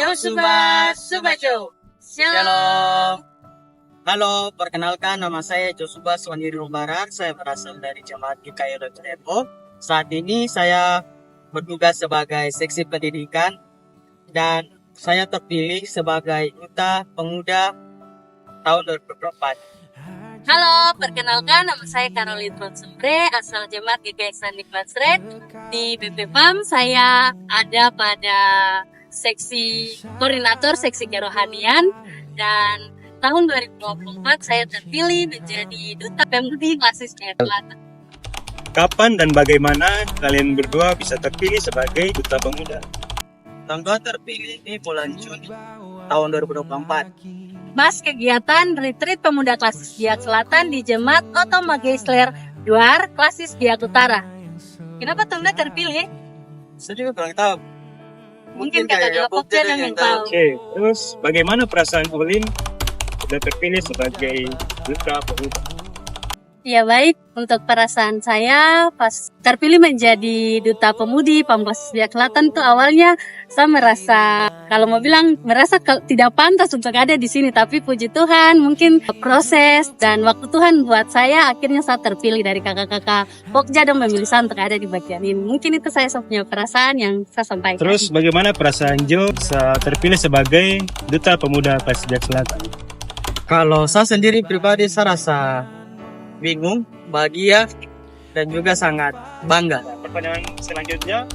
Joshua Subajo. Shalom. Halo, perkenalkan nama saya Joshua Suwandiri Barat. Saya berasal dari Jemaat GKI Depok. Saat ini saya bertugas sebagai seksi pendidikan dan saya terpilih sebagai Duta Pemuda tahun 2024. Halo, perkenalkan nama saya Caroline Tronsumbre, asal Jemaat GKI Islamic Mansret. Di BPPAM saya ada pada seksi koordinator seksi kerohanian dan tahun 2024 saya terpilih menjadi Duta Pemudi Klasis Jaya Selatan. Kapan dan bagaimana kalian berdua bisa terpilih sebagai Duta Pemuda? Tanggal terpilih di bulan Juni tahun 2024. Mas kegiatan Retreat Pemuda Klasis Jaya Selatan di Jemaat Otoma Geisler Duar Klasis Jaya Utara. Kenapa Tunda terpilih? Saya juga kurang tahu. Mungkin kata dua Pokja yang tahu. Oke, terus bagaimana perasaan Ulin sudah terpilih sebagai Duta Pemuda? Ya baik, untuk perasaan saya pas terpilih menjadi Duta Pemudi Pamklas Jaya Selatan tuh awalnya saya merasa merasa tidak pantas untuk ada di sini, tapi puji Tuhan mungkin proses dan waktu Tuhan buat saya akhirnya saya terpilih dari kakak-kakak Pokja dan memilih saya untuk ada di bagian ini. Mungkin itu saya punya perasaan yang saya sampaikan. Terus bagaimana perasaan Jo bisa terpilih sebagai Duta Pemuda Klasis Jaya Selatan? Kalau saya sendiri pribadi saya rasa bingung, bahagia, dan juga sangat bangga. Pertanyaan selanjutnya,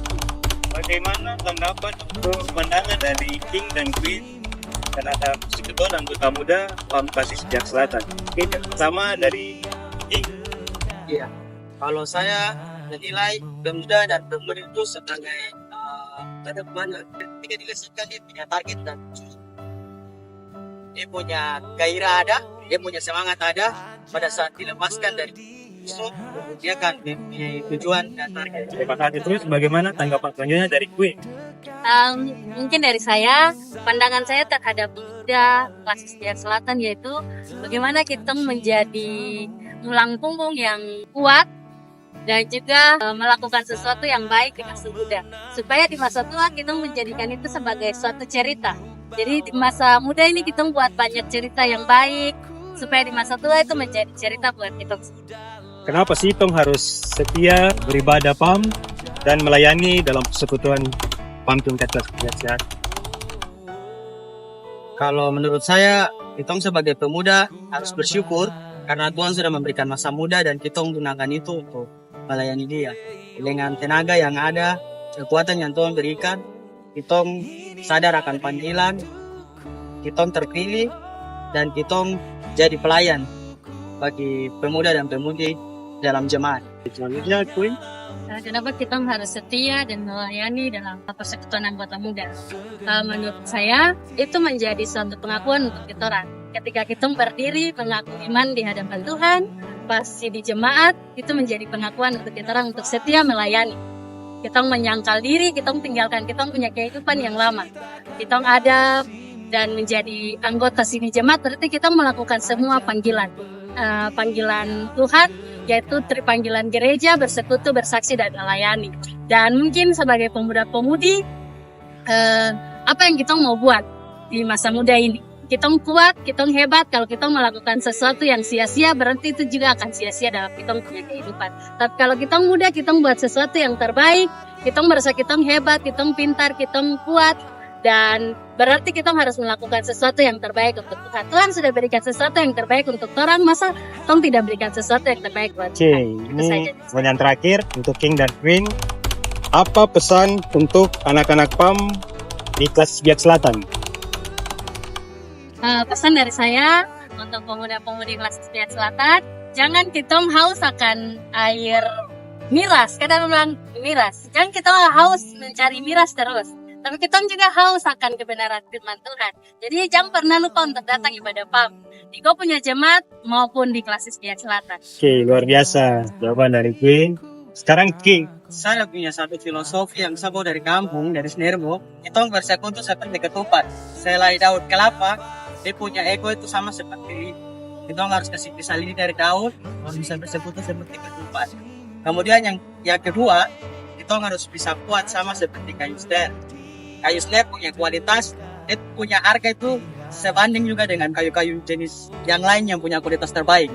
bagaimana tanggapan untuk pandangan dari King dan Queen terhadap Musik dan Duta Muda Pamklas Jaya Selatan? Oke, pertama dari King. Iya. Kalau saya menilai pemuda dan pemudi itu sebagai ada banyak ketika diletakkan dia punya target dan dia punya gairah ada, dia punya semangat ada. Pada saat dilepaskan dari itu, dia akan mempunyai tujuan dan target. Terima kasih. Terus bagaimana tanggapan selanjutnya dari Queen? Mungkin dari saya, pandangan saya terhadap pemuda Klasis Jaya Selatan yaitu bagaimana kita menjadi tulang punggung yang kuat dan juga melakukan sesuatu yang baik di masa muda, supaya di masa tua kita menjadikan itu sebagai suatu cerita. Jadi di masa muda ini kita buat banyak cerita yang baik, supaya di masa tua itu menjadi cerita buat kita. Kenapa sih Tong harus setia beribadah PAM dan melayani dalam persekutuan PAM tingkat kelas? Kalau menurut saya, kita sebagai pemuda harus bersyukur karena Tuhan sudah memberikan masa muda dan kita menggunakan itu untuk melayani Dia. Dengan tenaga yang ada, kekuatan yang Tuhan berikan, kita sadar akan panggilan, kita terpilih, dan kita jadi pelayan bagi pemuda dan pemudi dalam jemaat. Selanjutnya, Queen. Kenapa kita harus setia dan melayani dalam persekutuan anggota muda? Menurut saya, itu menjadi suatu pengakuan untuk kita orang. Ketika kita berdiri mengaku iman di hadapan Tuhan, pasti di jemaat, itu menjadi pengakuan untuk kita orang untuk setia melayani. Kita menyangkal diri, kita tinggalkan, kita punya kehidupan yang lama. Kita ada dan menjadi anggota sini jemaat, berarti kita melakukan semua panggilan Tuhan, yaitu panggilan gereja, bersekutu, bersaksi, dan melayani. Dan mungkin sebagai pemuda-pemudi, apa yang kita mau buat di masa muda ini? Kita kuat, kita hebat. Kalau kita melakukan sesuatu yang sia-sia, berarti itu juga akan sia-sia dalam kita punya kehidupan. Tapi kalau kita muda, kita buat sesuatu yang terbaik, kita merasa kita hebat, kita pintar, kita kuat, dan berarti kita harus melakukan sesuatu yang terbaik untuk Tuhan. Tuhan sudah berikan sesuatu yang terbaik untuk orang, masa Tuhan tidak berikan sesuatu yang terbaik buat Tuhan? Ini pertanyaan terakhir untuk King dan Queen. Apa pesan untuk anak-anak PAM di Klasis Jaya Selatan? Pesan dari saya untuk pemuda-pemudi Klasis Jaya Selatan, jangan kita haus akan air miras. Kadang bilang miras, jangan kita haus mencari miras terus, tapi kita juga haus akan kebenaran firman Tuhan. Jadi jangan pernah lupa untuk datang ibadah PAM di kau punya jemaat maupun di Klasis Jaya Selatan. Oke, luar biasa jawaban dari Queen. Sekarang King. Saya punya satu filosofi yang saya bawa dari kampung, dari Senerbo. Kita bersekutu seperti ketupat. Selai daun kelapa, dia punya ego itu sama seperti kita harus kasih pisah ini dari daun, harus bisa bersekutu seperti ketupat. Kemudian yang kedua, kita harus bisa kuat sama seperti kayu sler. Kayu sler punya kualitas punya harga itu sebanding juga dengan kayu-kayu jenis yang lain yang punya kualitas terbaik.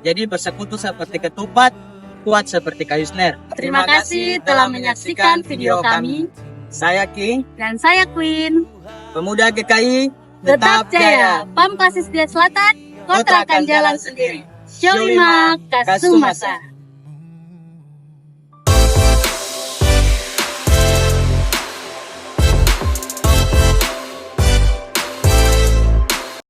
Jadi bersekutu seperti ketupat, kuat seperti kayu sener. Terima kasih telah menyaksikan video kami. Saya King, Dan saya Queen. pemuda GKI, Tetap jaya. Pam Klasis Selatan, kota akan jalan sendiri. Syolima Kasumasa.